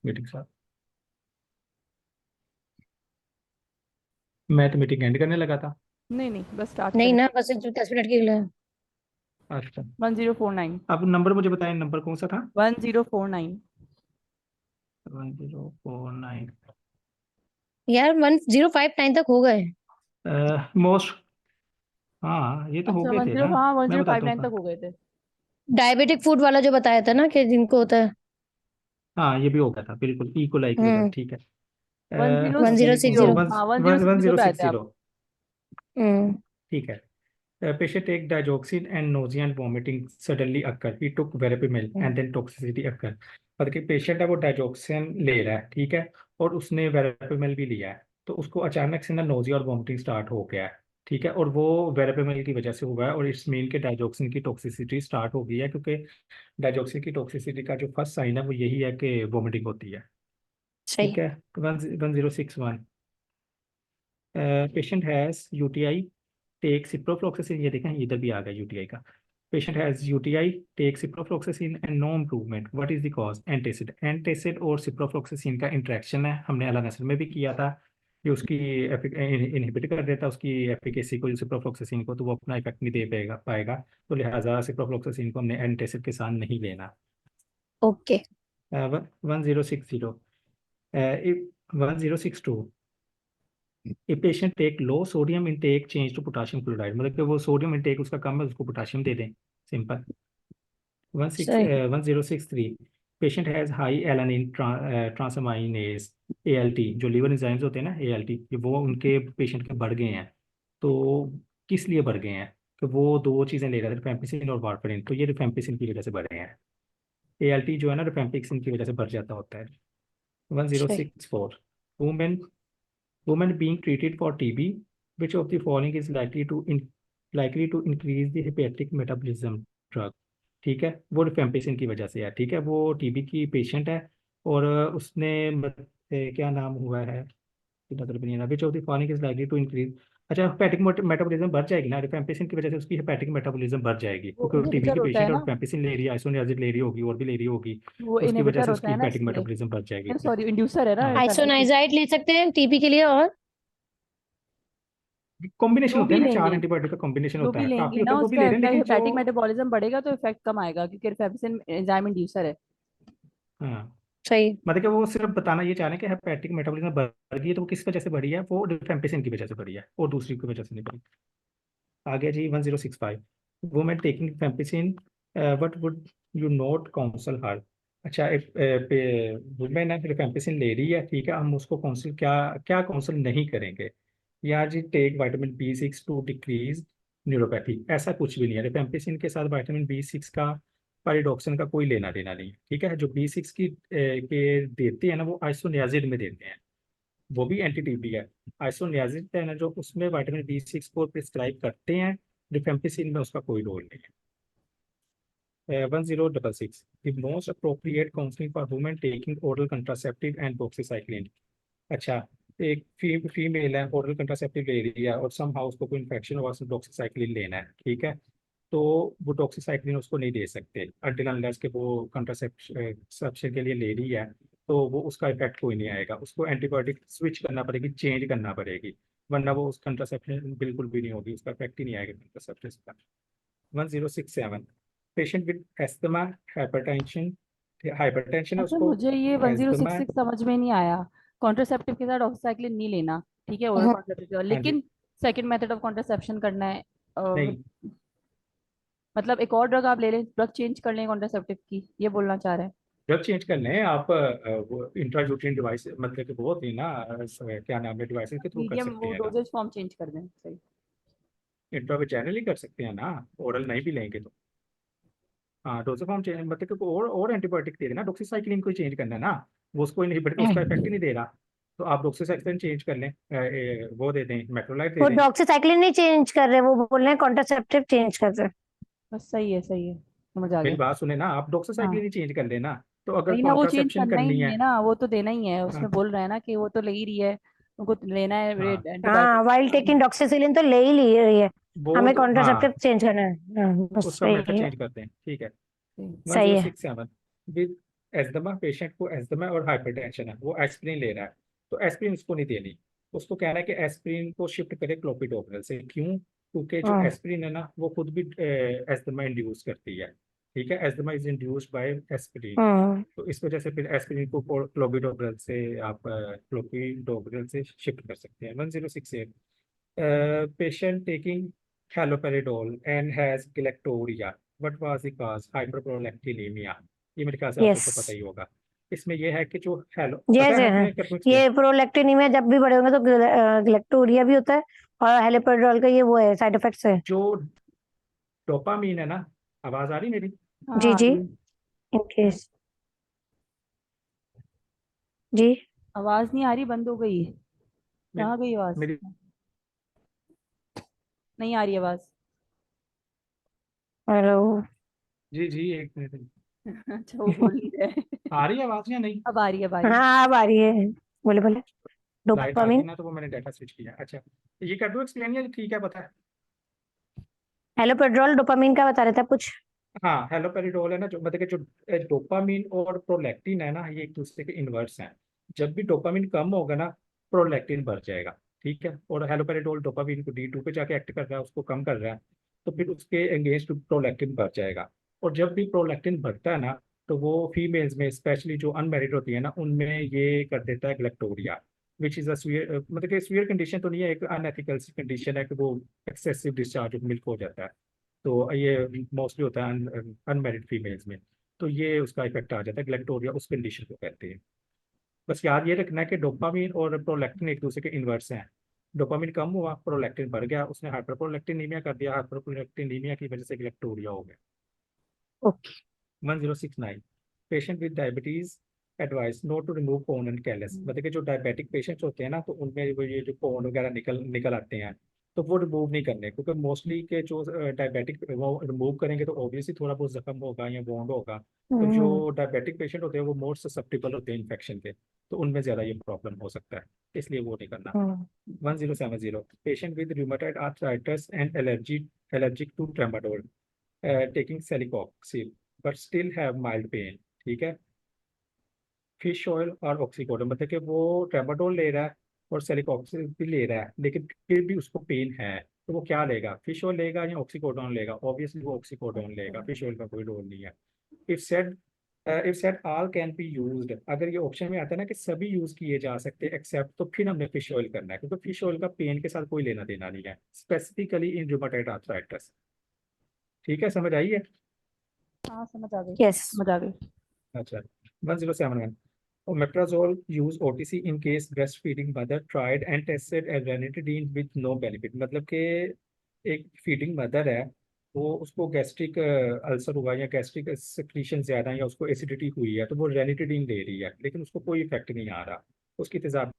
Meeting साहब, मैं तो मीटिंग एंड करने लगा था। नहीं नहीं, बस स्टार्ट नहीं करें। ना, बस 10 मिनट के लिए। अच्छा, 1049। अब नंबर मुझे बताएं, नंबर कौन सा था? 1049। 1049। यार 1059 तक हो गए। मोस्ट, हाँ ये तो हो अच्छा, गए थे ना। वन मैं जीरो फाइव बताता हूँ नाइन तक हो गए थे। डायबिटिक फूड वाला जो बताया था ना कि जिनको होता है। हाँ ये भी हो गया था, बिल्कुल इक्वलाइक रिजल्ट, हम्म। ठीक है। One zero one zero six six zero zero one हाँ, one zero one six one zero zero पे आए सिक्स थे आप। जीरो हम्म। ठीक है। Patient take digoxin and nausea and vomiting suddenly occur. He took verapamil and then toxicity occur. मतलब कि पेशेंट है वो डाइजोक्सिन ले रहा है, ठीक है, और उसने वेरापेमिल भी लिया है, तो उसको अचानक से ना नोजिया और वॉमिटिंग स्टार्ट हो गया है, ठीक है, और वो वेरापेमिल की वजह से हुआ है, और इट्स मीन के डाइजोक्सिन की टॉक्सिसिटी स्टार्ट हो गई है, क्योंकि डाइजोक्सिन की टॉक्सिसिटी का जो फर्स्ट साइन है वो यही है कि वॉमिटिंग होती है। सही। ठीक है। 1061, patient has UTI, take ciprofloxacin, ये देखें इधर भी आ गया यूटीआई का। Patient has UTI, take ciprofloxacin and no improvement, what is the cause? Antacid. Antacid और सिप्रोफ्लॉक्सासिन का इंटरेक्शन है, हमने अला नसर में भी किया था कि उसकी इनहिबिट कर देता उसकी एफिकेसी को, सिप्रोफ्लॉक्सासिन को, तो वो अपना इफेक्ट नहीं दे पाएगा, तो लिहाजा सिप्रोफ्लॉक्सासिन को हमने एंटासिड के साथ नहीं लेना। Okay. 1060, 1062, a patient take low sodium intake change to potassium chloride, मतलब कि वो सोडियम इनटेक उसका कम है, उसको पोटाशियम दे दें, सिंपल। सही। 1063, patient has high alanine transaminase, ALT, जो लिवर एंजाइम्स होते हैं ना, एएलटी, वो उनके पेशेंट के बढ़ गए हैं। तो किस लिए बढ़ गए हैं? तो वो दो चीज़ें ले रहे थे, रिफेम्पिसिन और वारफरिन, तो ये रिफेम्पिसिन की वजह से बढ़े हैं। एएलटी जो है ना, रिफेम्पिसिन की वजह से बढ़ जाता होता है। सही। 1064, women women being treated for TB, which of the following is likely to increase the hepatic metabolism drug? ठीक है, वो रिफेम्पिसिन की वजह से है, ठीक है, वो टीबी की पेशेंट है, और उसने क्या नाम हुआ है, नजर भी नहीं आ रहा, which of the following is likely to increase. अच्छा, हेपेटिक मेटाबॉलिज्म बढ़ जाएगी ना, रिफेम्पिसिन की वजह से उसकी हेपेटिक मेटाबॉलिज्म बढ़ जाएगी, वो क्योंकि वो टीबी इनहिबिटर की होता है पेशेंट है और ना। रिफेम्पिसिन ले रही है, आइसोनियाजिड ले रही होगी और भी ले रही होगी, वो तो उसकी वजह इनहिबिटर से होता उसकी है ना हेपेटिक इसलिए। मेटाबॉलिज्म बढ़ जाएगी। सॉरी, इंड्यूसर है ना हाँ, हेपेटिक। आइसोनाइजाइड ले सकते हैं टीबी के लिए। और कॉम्बिनेशन जो होते भी हैं ना, चार लेंगे, एंटीबायोटिक का कॉम्बिनेशन जो होता भी है, लेंगे काफी होता ना है, वो भी ले उसका रहे हैं, इफेक्ट, लेकिन जो हेपेटिक मेटाबॉलिज्म बढ़ेगा तो इफेक्ट कम आएगा, क्योंकि रिफेम्पिसिन एंजाइम इंड्यूसर है। हाँ, सही। मतलब कि वो सिर्फ बताना ये चाह रहे हैं कि हेपेटिक मेटाबॉलिज्म बढ़ गई है, तो वो किस वजह से बढ़ी है, वो रिफेम्पिसिन की वजह से बढ़ी है, और दूसरी की वजह से नहीं बढ़ी। आ गया जी 1065, women taking rifampicin, what would you not counsel her. अच्छा, वुमेन है रिफेम्पिसिन ले रही है, ठीक है, हम उसको काउंसिल क्या क्या काउंसिल नहीं करेंगे? यार जी, take vitamin B 6 to decrease neuropathy, ऐसा कुछ भी नहीं है, रिफेम्पिसिन के साथ विटामिन बी 6 का पाइरिडॉक्सिन का कोई लेना देना नहीं है, ठीक है, जो बी 6 की के देते हैं ना, वो आइसोनियाजिड में देते हैं, वो भी एंटी टीबी है। आइसोनियाजिड है ना, जो उसमें विटामिन बी 6 को प्रिस्क्राइब करते हैं, रिफेम्पिसिन में उसका कोई रोल नहीं है। 1066, the most appropriate counselling for women taking oral contraceptive and doxycycline. अच्छा, एक फीमेल है, ओरल कंट्रासेप्टिव ले रही है, और सम हाउ उसको कोई इन्फेक्शन हुआ, उसको डॉक्सीसाइक्लिन लेना है, ठीक है, तो वो डॉक्सीसाइक्लिन उसको नहीं दे सकते अनटिल अनलेस के वो कंट्रासेप्शन के लिए ले रही है, तो वो उसका इफेक्ट कोई नहीं आएगा, उसको एंटीबायोटिक स्विच करना पड़ेगी, चेंज करना पड़ेगी, वरना वो उस कंट्रासेप्शन बिल्कुल भी नहीं होगी, उसका इफेक्ट ही नहीं आएगा कंट्रासेप्शन का। 1067, patient with asthma, hypertension, hypertension है अच्छा, उसको, मुझे ये one zero asthma. Six six समझ में नहीं आया। कॉन्ट्रासेप्टिव के साथ डॉक्साइक्लिन नहीं लेना, ठीक है, ओरल हाँ, कॉन्ट्रासेप्टिव, हाँ जी, लेकिन सेकंड मेथड ऑफ कॉन्ट्रासेप्शन करना है। नहीं, मतलब एक और ड्रग आप ले लें, ड्रग चेंज कर लें कॉन्ट्रासेप्टिव की, ये बोलना चाह रहे हैं। ड्रग चेंज करने हैं आप, वो इंट्रायूट्रिन डिवाइस, मतलब कि वो होती है ना, क्या नाम है, डिवाइसेस के थ्रू कर मीडियम सकते वो हैं ना, डोजेज फॉर्म चेंज कर दें, सही। इंट्रावेजेनली कर सकते हैं ना, ओरल नहीं भी लेंगे तो। हाँ, डोज फॉर्म चेंज, मतलब कि और एंटीबायोटिक दे देना, डॉक्सीसाइक्लिन को चेंज करना है ना, वो उसको इनहिबिट, उसका इफेक्ट ही नहीं दे रहा, तो आप डॉक्सीसाइक्लिन चेंज कर लें, वो दे दें, मेट्रोलाइट दे वो दें। डॉक्सीसाइक्लिन नहीं चेंज कर रहे, वो बोल रहे हैं कॉन्ट्रासेप्टिव चेंज कर रहे हैं। बस सही है, सही है, समझ आ मेरी गया। बात सुने ना, आप हाँ, डॉक्सीसाइक्लिन ही चेंज कर लेना, तो अगर नहीं ना, वो चेंज कॉन्ट्रासेप्शन करना ही करनी नहीं है। है ना, वो तो देना ही है, उसमें हाँ, बोल रहे हैं ना कि वो तो ले ही रही है, उनको लेना है हाँ, एंटीबायोटिक। हाँ, वाइल टेकिंग डॉक्सीसिलिन तो ले ही ली रही है। वो हमें तो कॉन्ट्रासेप्टिव हाँ, चेंज करना है। हाँ, बस उसका सही मेथड है। चेंज करते हैं, ठीक है। वन सही जीरो है। सिक्स सेवन एस्थमा, पेशेंट को एस्थमा और हाइपरटेंशन है, वो एस्प्रिन ले रहा है, तो एस्प्रिन उसको नहीं देनी, उसको कहना है कि एस्प्रिन को शिफ्ट करे क्लोपिडोग्रेल से। क्यों? क्योंकि जो हाँ एस्प्रिन है ना वो खुद भी एस्थमा इंड्यूस करती है, ठीक है, asthma is induced by aspirin. हाँ तो इस वजह से फिर एस्प्रिन को क्लोपिडोग्रेल से आप क्लोपिडोग्रेल से शिफ्ट कर सकते हैं। 1068 patient taking haloperidol and has galactoria. What was the cause? Hyperprolactinemia. ये मेरे ख्याल से आपको यस तो पता ही होगा। इसमें यह है कि जो हेलो पता यस है है। आपने कैप्टन ये प्रोलैक्टिनिमिया जब भी बड़े होंगे तो ग्लैक्टोरिया भी होता है, और हेलिपेरिडोल का ये वो है, साइड इफेक्ट्स है। जो डोपामीन है ना, आवाज आ रही मेरी? हाँ जी आ जी, रही है। इन केस जी। आवाज नहीं आ रही, बंद हो गई। मेरी, कहाँ गई आवाज? मेरी नहीं आ रही आवाज। हेलो। जी जी, एक मिनट। अच्छा, वो बोल नहीं रहे। आ रही है आवाज या नहीं? अब आ रही है, अब आ रही है। हाँ अब आ रही है, बोले बोले। लाइट आ गई डोपामिन। ना, तो वो मैंने डाटा स्विच किया। अच्छा, ये कर दूं एक्सप्लेन या ठीक है पता है? हेलोपेरिडोल डोपामिन का बता रहे थे आप कुछ? हाँ, हेलोपेरिडोल है ना, जो मतलब कि जो डोपामीन और प्रोलैक्टिन है ना, ये एक दूसरे के इन्वर्स हैं। जब भी डोपामीन कम होगा ना, प्रोलैक्टिन बढ़ जाएगा, ठीक है। और हेलोपेरिडोल डोपामीन को D2 पे जाके एक्ट कर रहा है, उसको कम कर रहा है, तो फिर उसके अगेंस्ट प्रोलैक्टिन बढ़ जाएगा। और जब भी प्रोलैक्टिन बढ़ता है ना, तो वो फीमेल्स में स्पेशली जो अनमेरिड होती है ना, उनमें ये कर देता है ग्लैक्टोरिया, विच इज़ अ मतलब कि स्वीयर कंडीशन तो नहीं है, एक अनएथिकल कंडीशन है कि वो एक्सेसिव डिस्चार्ज ऑफ मिल्क हो जाता है। तो ये मोस्टली होता है अनमेरिड फीमेल्स में। तो ये उसका इफेक्ट आ जाता है, ग्लैक्टोरिया उस कंडीशन को कहते हैं। बस याद ये रखना है कि डोपामीन और प्रोलैक्टिन एक दूसरे के इन्वर्स हैं। डोपामीन कम हुआ, प्रोलैक्टिन बढ़ गया, उसने हाइपरप्रोलैक्टिनीमिया कर दिया, हाइपरप्रोलैक्टिनीमिया की वजह से ग्लैक्टोरिया हो गया। Okay. 1069 patient with diabetes advice not to remove corn and callus. मतलब कि जो डायबिटिक पेशेंट्स होते हैं ना, तो उनमें वो ये जो कोन वगैरह निकल निकल आते हैं, तो वो रिमूव नहीं करने, क्योंकि मोस्टली के जो डायबिटिक वो रिमूव करेंगे तो ऑब्वियसली थोड़ा बहुत जख्म होगा या बॉन्ड होगा। तो जो हम्म डायबिटिक पेशेंट होते हैं वो मोर ससेप्टेबल होते हैं इन्फेक्शन के, तो उनमें ज़्यादा ये प्रॉब्लम हो सकता है, इसलिए वो नहीं करना। हम्म 1070 patient with rheumatoid arthritis and allergic to tramadol taking celecoxib but still have mild pain, ठीक है। फिश ऑयल और ऑक्सीकोडोन, मतलब कि वो ट्रेमाडोल ले रहा है और सेलिकॉक्सिल भी ले रहा है, लेकिन फिर भी उसको पेन है, तो वो क्या लेगा? फिश ऑयल लेगा या ऑक्सीकोडोन लेगा? ऑब्वियसली वो ऑक्सीकोडोन लेगा, फिश ऑयल का कोई रोल नहीं है। If said all can be used, अगर ये ऑप्शन में आता है ना कि सभी यूज किए जा सकते हैं एक्सेप्ट, तो फिर हमने फिश ऑयल करना है, क्योंकि फिश ऑयल का पेन के साथ कोई लेना देना नहीं है, स्पेसिफिकली इन रूमेटॉइड आर्थराइटिस। ठीक है, समझ आई है? हाँ समझ आ गई, यस। समझ आ गई। अच्छा, 1071 omeprazole use OTC in case breastfeeding mother tried and tested as ranitidine with no benefit। मतलब कि एक फीडिंग मदर है, वो उसको गैस्ट्रिक अल्सर हुआ या गैस्ट्रिक सिक्रीशन ज़्यादा या उसको एसिडिटी हुई है, तो वो रेनिटिडीन ले रही है, लेकिन उसको कोई इफेक्ट नहीं आ रहा, उसकी तेजाब